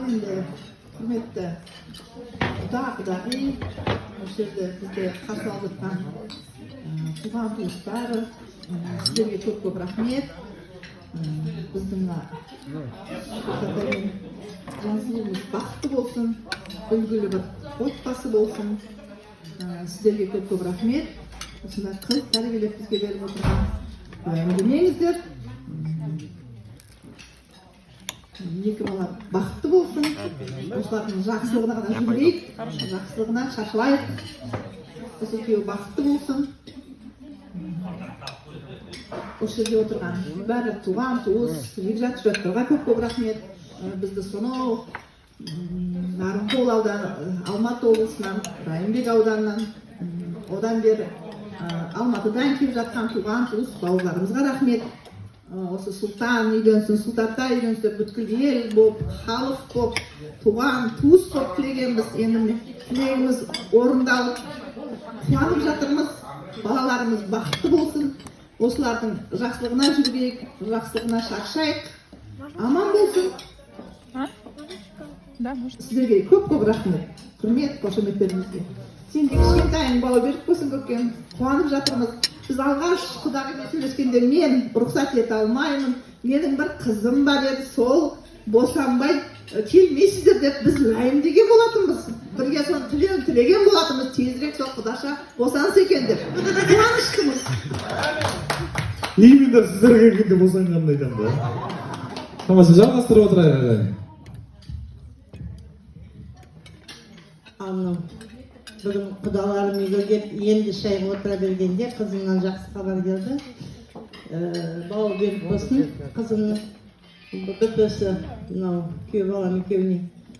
endi hurmatli Xudoy, o'sha yerda bizga qarshi olgan tugan do'stlar, sizlarga ko'p rahmat. Bizning jonsiz baxtli bo'lsin, ulguli bir otbasi bo'lsin. Sizlarga ko'p rahmat. Shunday qilib tarbiyalab bizga berib o'tirgan bilmangizlar. Екі бала бақытты болсын, осылардың жақсылығына ғана жүрейік, жақсылығына шашылайық. Осы екеуі бақытты болсын. Осы жерде отырған бәрі туған, туыс, егжат жұрттарға көп рахмет. Бізді сонау Нарынқол ауданы, Алматы облысынан, Райымбек ауданынан, одан бері Алматыдан келіп жатқан туған, туыс бауырларымызға рахмет. Осы Сұлтан үйленсін, Сұлтатта үйленсін, бүткіл ел болып, халық болып, туған, туыс болып тілегенбіз. Енді тілегіміз орындалып, қуанып жатырмыз. Балаларымыз бақытты болсын. Осылардың жақсылығына жүргейік, жақсылығына шаршайық. Аман болсын. Сіздерге көп рахмет. Құрмет, қошеметтеріңізге. Сен де кішкентайың бала беріп қойсын көкем. Қуанып жатырмыз. Біз алғаш Құдағымен сөйлескенде мен рұқсат ете алмаймын. Менің бір қызым бар еді, сол босанбай келмейсіздер деп біз лайымдеген болатынбыз. Бірге соны тілеген болатынбыз. Тезірек сол Құдаша босанса екен деп. Қуаныштымыз. Егемендер сіздерге келгенде босанғанды айтамын да. Тамаша, жалғастырып отырайық ағай. Бүгін құдаларым үйге келіп, енді шайға отыра бергенде қызымнан жақсы хабар келді. Бауы беріп болсын, қызымның бүпесі, күйеу балам екеуіне